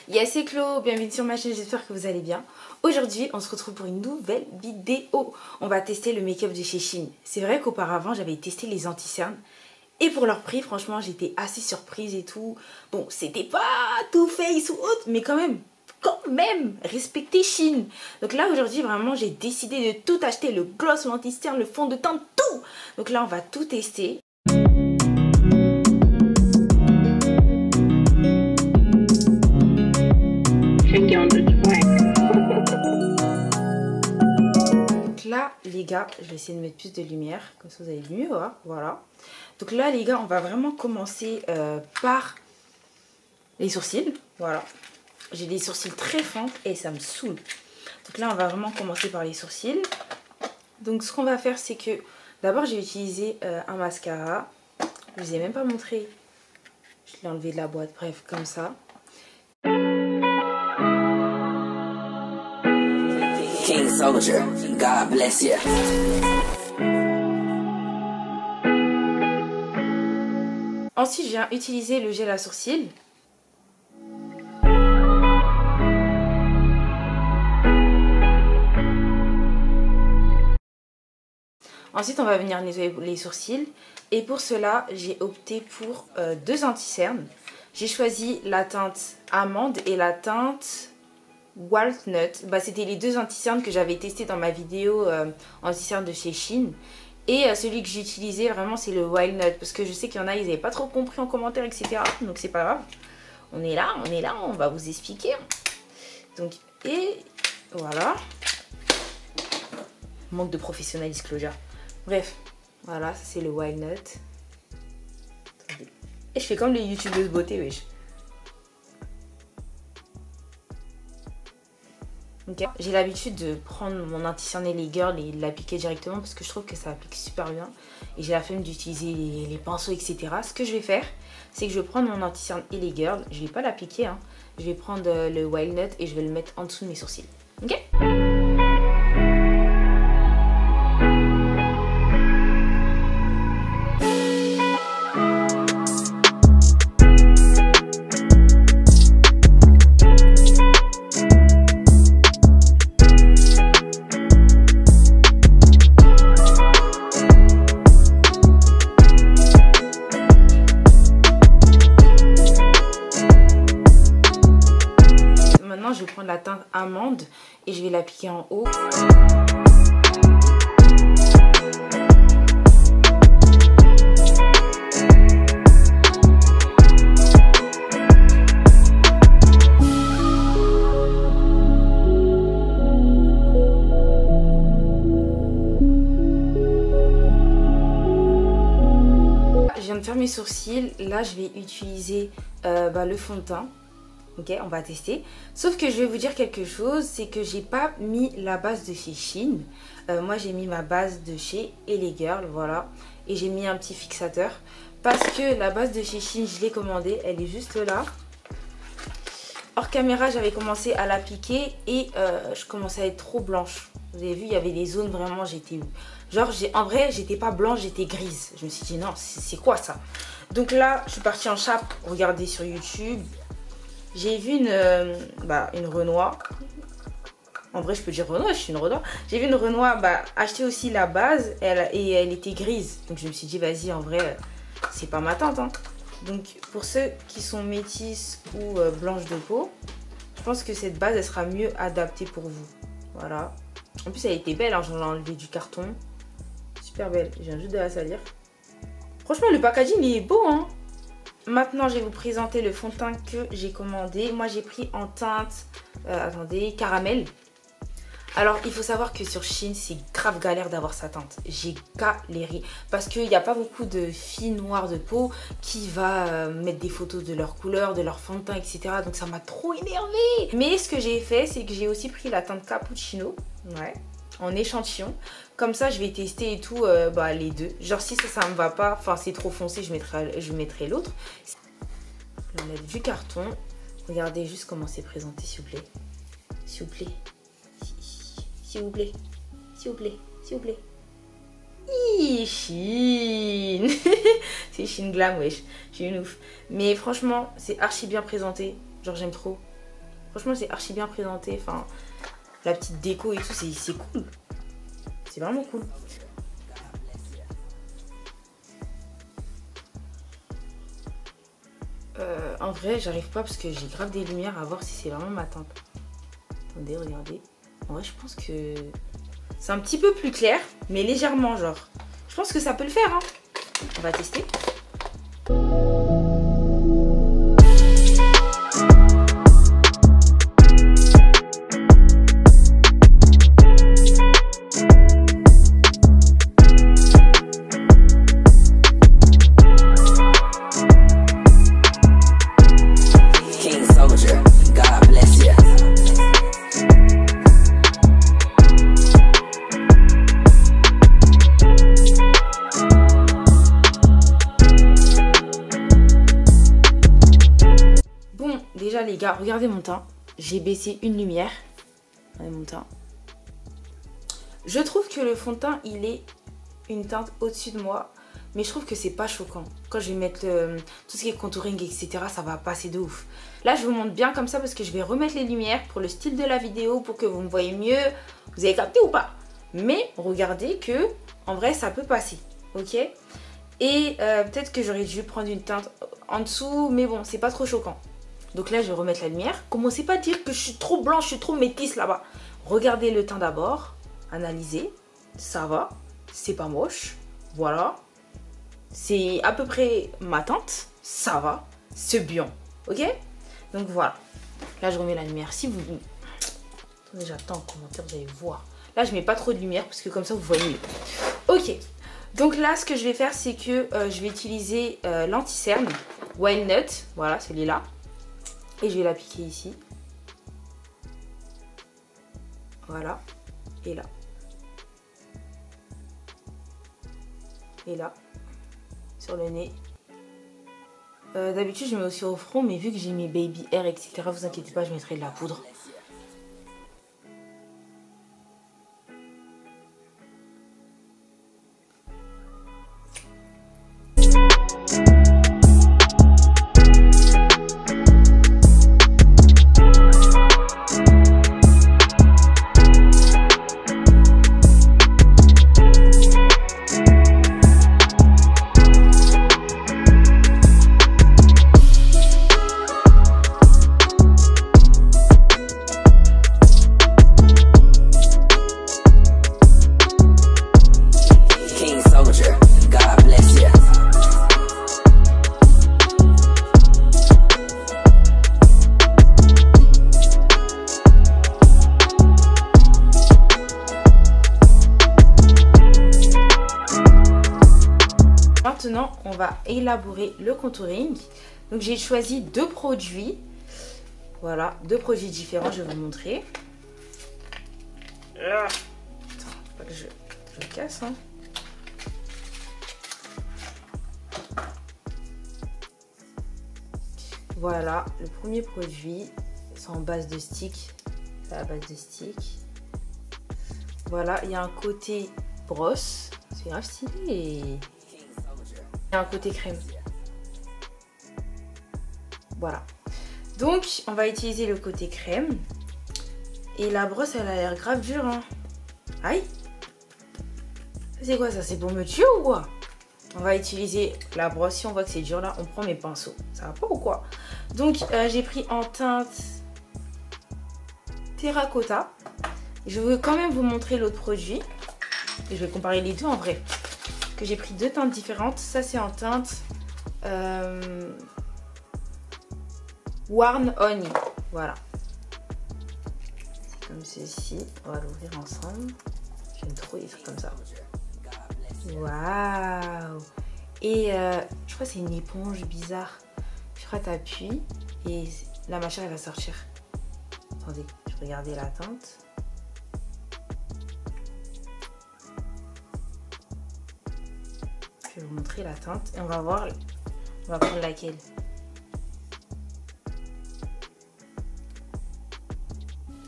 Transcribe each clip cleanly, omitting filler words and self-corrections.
Yes, c'est Chlo, bienvenue sur ma chaîne, j'espère que vous allez bien. Aujourd'hui, on se retrouve pour une nouvelle vidéo. On va tester le make-up de chez Shein. C'est vrai qu'auparavant, j'avais testé les anti-cernes. Et pour leur prix, franchement, j'étais assez surprise et tout. Bon, c'était pas Too Faced ou autre, mais quand même, respectez Shein. Donc là, aujourd'hui, vraiment, j'ai décidé de tout acheter. Le gloss, l'anti-cerne, le fond de teint, tout. Donc là, on va tout tester. Donc là, les gars, je vais essayer de mettre plus de lumière, comme ça vous allez mieux voir. Voilà. Donc là, les gars, on va vraiment commencer par les sourcils. Voilà. J'ai des sourcils très fins et ça me saoule. Donc là, on va vraiment commencer par les sourcils. Donc ce qu'on va faire, c'est que d'abord, j'ai utilisé un mascara. Je ne vous ai même pas montré. Je l'ai enlevé de la boîte, bref, comme ça. King Soldier, God bless you. Ensuite, je viens utiliser le gel à sourcils. Ensuite, on va venir nettoyer les sourcils. Et pour cela, j'ai opté pour deux anti-cernes. J'ai choisi la teinte amande et la teinte walnut. Bah, c'était les deux anti-cernes que j'avais testé dans ma vidéo anti-cerne de chez Shein. Et celui que j'ai utilisé vraiment, c'est le walnut. Parce que je sais qu'il y en a, ils n'avaient pas trop compris en commentaire, etc. Donc c'est pas grave. On est là, on va vous expliquer. Donc, et voilà. Manque de professionnalisme, Claudia. Bref, voilà, ça c'est le walnut. Attendez. Et je fais comme les youtubeuses beauté, wesh. Okay. J'ai l'habitude de prendre mon anti-cerne LA Girl et l'appliquer directement parce que je trouve que ça applique super bien. Et j'ai la flemme d'utiliser les pinceaux, etc. Ce que je vais faire, c'est que je vais prendre mon anti-cerne LA Girl. Je ne vais pas l'appliquer, hein. Je vais prendre le walnut et je vais le mettre en dessous de mes sourcils. Ok ? Maintenant, je vais prendre la teinte amande et je vais l'appliquer en haut. Je viens de faire mes sourcils. Là, je vais utiliser le fond de teint. Ok, on va tester. Sauf que je vais vous dire quelque chose, c'est que j'ai pas mis la base de chez Shein. Moi, j'ai mis ma base de chez LA Girl, voilà. Et j'ai mis un petit fixateur. Parce que la base de chez Shein, je l'ai commandée. Elle est juste là. Hors caméra, j'avais commencé à l'appliquer et je commençais à être trop blanche. Vous avez vu, il y avait des zones vraiment, j'étais... Genre, en vrai, j'étais pas blanche, j'étais grise. Je me suis dit, non, c'est quoi ça? Donc là, je suis partie en chape, regardez sur YouTube. J'ai vu une Renoir. En vrai, je peux dire Renoir, je suis une Renoir. J'ai vu une Renoir acheter aussi la base et elle était grise. Donc je me suis dit, vas-y, en vrai, c'est pas ma teinte. Hein. Donc pour ceux qui sont métisses ou blanches de peau, je pense que cette base, elle sera mieux adaptée pour vous. Voilà. En plus, elle était belle, hein, j'en ai enlevé du carton. Super belle, je viens juste de la salir. Franchement, le packaging, il est beau, hein. Maintenant, je vais vous présenter le fond de teint que j'ai commandé. Moi, j'ai pris en teinte, caramel. Alors, il faut savoir que sur Shein, c'est grave galère d'avoir sa teinte. J'ai galéré. Parce qu'il n'y a pas beaucoup de filles noires de peau qui va mettre des photos de leur couleur, de leur fond de teint, etc. Donc, ça m'a trop énervée. Mais ce que j'ai fait, c'est que j'ai aussi pris la teinte cappuccino. Ouais. En échantillon, comme ça je vais tester et tout les deux. Genre si ça me va pas, enfin c'est trop foncé, je mettrai l'autre. Je vais mettre du carton. Regardez juste comment c'est présenté, s'il vous plaît. S'il vous plaît. S'il vous plaît. S'il vous plaît. S'il vous plaît. Shein. C'est Shein Glam, wesh. Je suis une ouf. Mais franchement, c'est archi bien présenté. Genre j'aime trop. Franchement, c'est archi bien présenté. Enfin, la petite déco et tout, c'est cool. C'est vraiment cool. En vrai, j'arrive pas parce que j'ai grave des lumières à voir si c'est vraiment ma teinte. Attendez, regardez. En vrai, je pense que c'est un petit peu plus clair, mais légèrement, genre. Je pense que ça peut le faire, hein. On va tester. King Soldier, God bless you. Bon, déjà les gars, regardez mon teint. J'ai baissé une lumière. Regardez mon teint. Je trouve que le fond de teint, il est une teinte au-dessus de moi. Mais je trouve que c'est pas choquant. Quand je vais mettre tout ce qui est contouring, etc., ça va passer de ouf. Là, je vous montre bien comme ça parce que je vais remettre les lumières pour le style de la vidéo, pour que vous me voyez mieux. Vous avez capté ou pas? Mais regardez que, en vrai, ça peut passer. Ok? Et peut-être que j'aurais dû prendre une teinte en dessous, mais bon, c'est pas trop choquant. Donc là, je vais remettre la lumière. Commencez pas à dire que je suis trop blanche, je suis trop métisse là-bas. Regardez le teint d'abord. Analysez. Ça va. C'est pas moche. Voilà. C'est à peu près ma teinte. Ça va. C'est bien. Ok? Donc voilà. Là, je remets la lumière. Si vous... Attendez, j'attends en commentaire, vous allez voir. Là, je mets pas trop de lumière parce que comme ça, vous voyez mieux. Ok. Donc là, ce que je vais faire, c'est que je vais utiliser l'anti-cerne Walnut. Voilà, celui-là. Et je vais l'appliquer ici. Voilà. Et là. Et là. Sur le nez. D'habitude, je mets aussi au front, mais vu que j'ai mes baby hair, etc., vous inquiétez pas, je mettrai de la poudre. Maintenant, on va élaborer le contouring. Donc, j'ai choisi deux produits. Voilà, deux produits différents, je vais vous montrer. Attends, pas que je casse, hein. Voilà, le premier produit, c'est en base de stick. C'est à base de stick. Voilà, il y a un côté brosse. C'est grave stylé. Et un côté crème. Voilà. Donc, on va utiliser le côté crème. Et la brosse, elle a l'air grave dure, hein. Aïe. C'est quoi ça? C'est pour me tuer ou quoi? On va utiliser la brosse. Si on voit que c'est dur, là, on prend mes pinceaux. Ça va pas ou quoi? Donc, j'ai pris en teinte terracotta. Je veux quand même vous montrer l'autre produit. Et je vais comparer les deux en vrai. Que j'ai pris deux teintes différentes. Ça, c'est en teinte Warm Honey. Voilà. C'est comme ceci. On va l'ouvrir ensemble. J'aime trop les trucs comme ça. Waouh. Et je crois que c'est une éponge bizarre. Je crois que tu appuies et la matière elle va sortir. Attendez, je vais regarder la teinte. Je vais vous montrer la teinte et on va voir. On va prendre laquelle.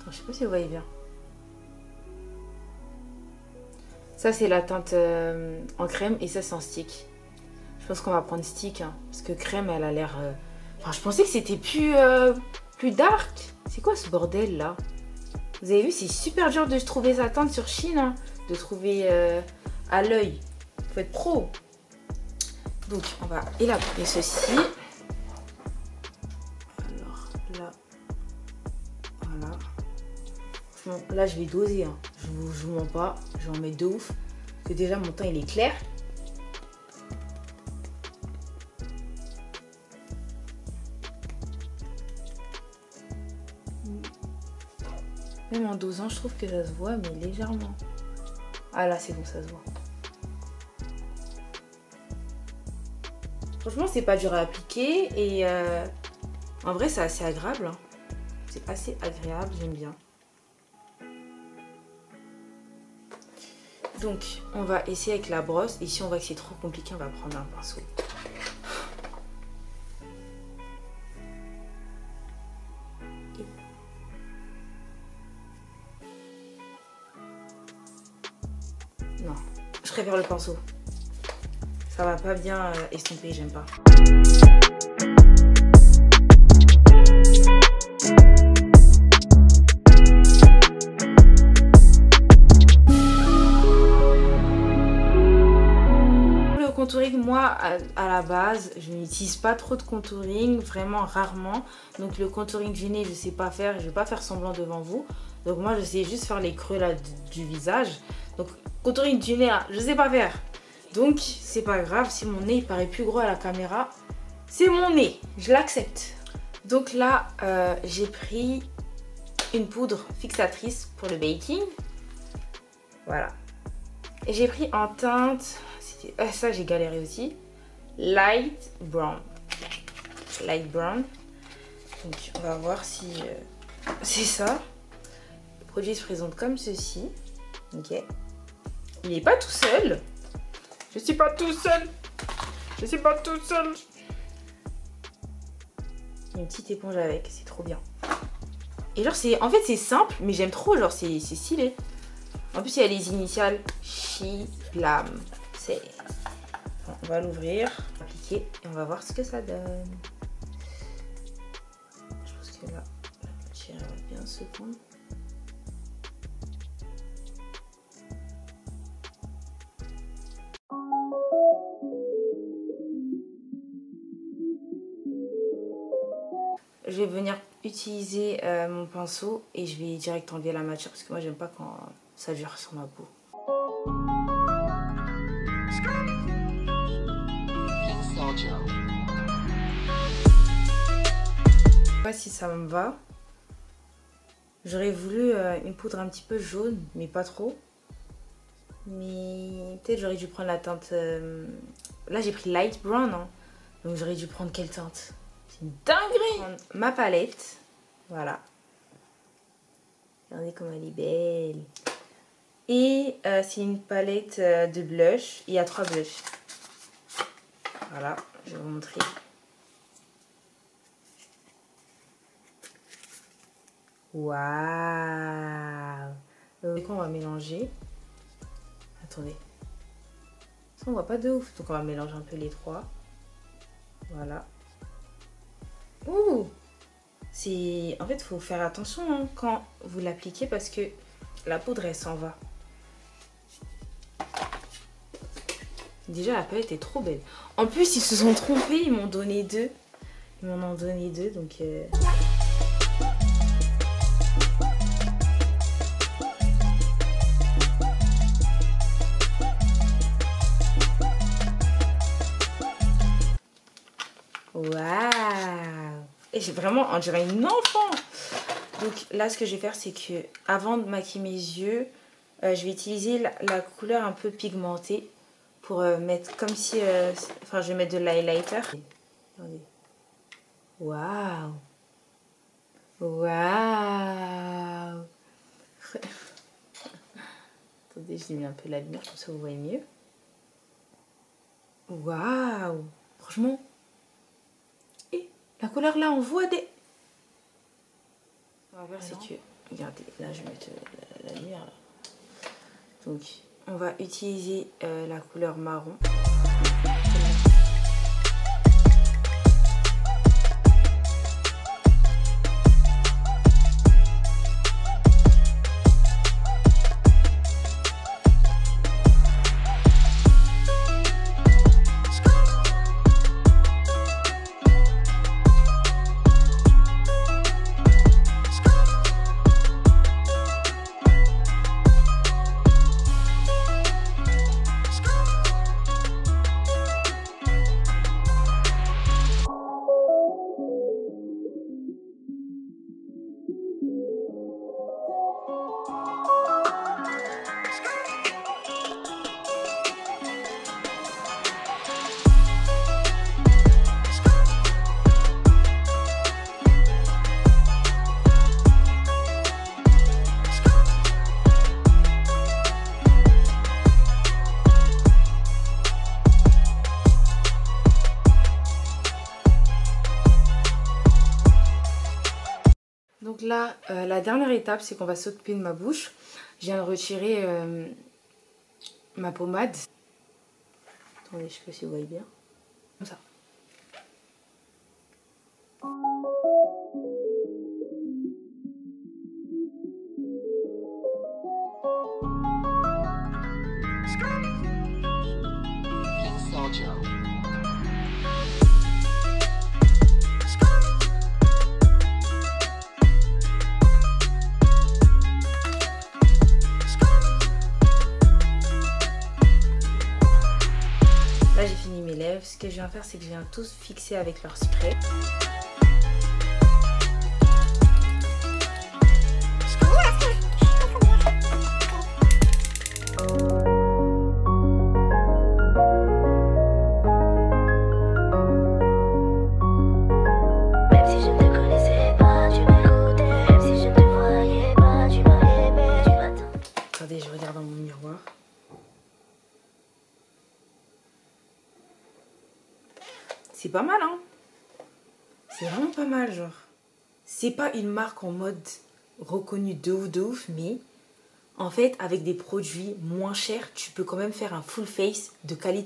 Attends, je sais pas si vous voyez bien. Ça c'est la teinte en crème et ça c'est en stick. Je pense qu'on va prendre stick hein, parce que crème elle a l'air... Enfin je pensais que c'était plus dark. C'est quoi? quoi ce bordel là? Vous avez vu, c'est super dur de trouver sa teinte sur Shein, hein, de trouver à l'œil. Faut être pro. Donc on va élaborer ceci. Alors là, voilà. Bon, là je vais doser, hein. Je vous mens pas, je vais en mettre de ouf. Parce que déjà mon teint il est clair. Même en dosant, je trouve que ça se voit, mais légèrement. Ah là, c'est bon, ça se voit. Franchement, c'est pas dur à appliquer et en vrai, c'est assez agréable. Hein. C'est assez agréable, j'aime bien. Donc, on va essayer avec la brosse. Et si on voit que c'est trop compliqué, on va prendre un pinceau. Non, je préfère le pinceau. Ça va pas bien estomper, j'aime pas. Le contouring, moi, à la base, je n'utilise pas trop de contouring, vraiment rarement. Donc le contouring du nez, je sais pas faire, je vais pas faire semblant devant vous. Donc moi, je sais juste faire les creux là du visage. Donc contouring du nez, là, je sais pas faire. Donc c'est pas grave, si mon nez il paraît plus gros à la caméra, c'est mon nez, je l'accepte. Donc là, j'ai pris une poudre fixatrice pour le baking. Voilà. Et j'ai pris en teinte, ça j'ai galéré aussi, light brown. Light brown. Donc on va voir si c'est ça. Le produit se présente comme ceci. Ok. Il n'est pas tout seul. Je suis pas tout seul. Je suis pas tout seul. Une petite éponge avec, c'est trop bien. Et genre c'est, en fait c'est simple, mais j'aime trop, genre c'est stylé. En plus il y a les initiales Chilam. C'est. Bon, on va l'ouvrir, appliquer et on va voir ce que ça donne. Je pense que là, la poussière va bien se prendre. Je vais venir utiliser mon pinceau et je vais direct enlever la matière parce que moi j'aime pas quand ça dure sur ma peau. Je sais pas si ça me va. J'aurais voulu une poudre un petit peu jaune, mais pas trop. Mais peut-être j'aurais dû prendre la teinte... Là j'ai pris light brown, hein. Donc j'aurais dû prendre quelle teinte? C'est une dinguerie! Ma palette, voilà. Regardez comme elle est belle. Et c'est une palette de blush. Il y a 3 blushs. Voilà, je vais vous montrer. Waouh! Donc on va mélanger. Attendez. Ça on voit pas de ouf. Donc on va mélanger un peu les 3. Voilà. Ouh! C'est... En fait, il faut faire attention hein, quand vous l'appliquez parce que la poudre, elle s'en va. Déjà, la palette est trop belle. En plus, ils se sont trompés. Ils m'ont donné 2. Ils m'en ont donné 2, donc... Waouh! Et j'ai vraiment, on dirait une enfant. Donc là, ce que je vais faire, c'est que avant de maquiller mes yeux, je vais utiliser la couleur un peu pigmentée pour mettre comme si, enfin, je vais mettre de l'highlighter. Regardez. Waouh! Waouh! Attendez, je mets un peu la lumière comme ça vous voyez mieux. Waouh! Franchement. La couleur là, on voit des... On va voir, c'est que... Regardez, là je vais mettre la lumière là. Donc, on va utiliser la couleur marron. là, la dernière étape, c'est qu'on va s'occuper de ma bouche. Je viens de retirer ma pommade. Attendez, je sais pas si vous voyez bien. Comme ça. Là j'ai fini mes lèvres. Ce que je viens faire, c'est que je viens tous fixer avec leur spray. Attendez, je regarde dans mon miroir. C'est pas mal, hein? C'est vraiment pas mal, genre. C'est pas une marque en mode reconnue de ouf, mais en fait, avec des produits moins chers, tu peux quand même faire un full face de qualité.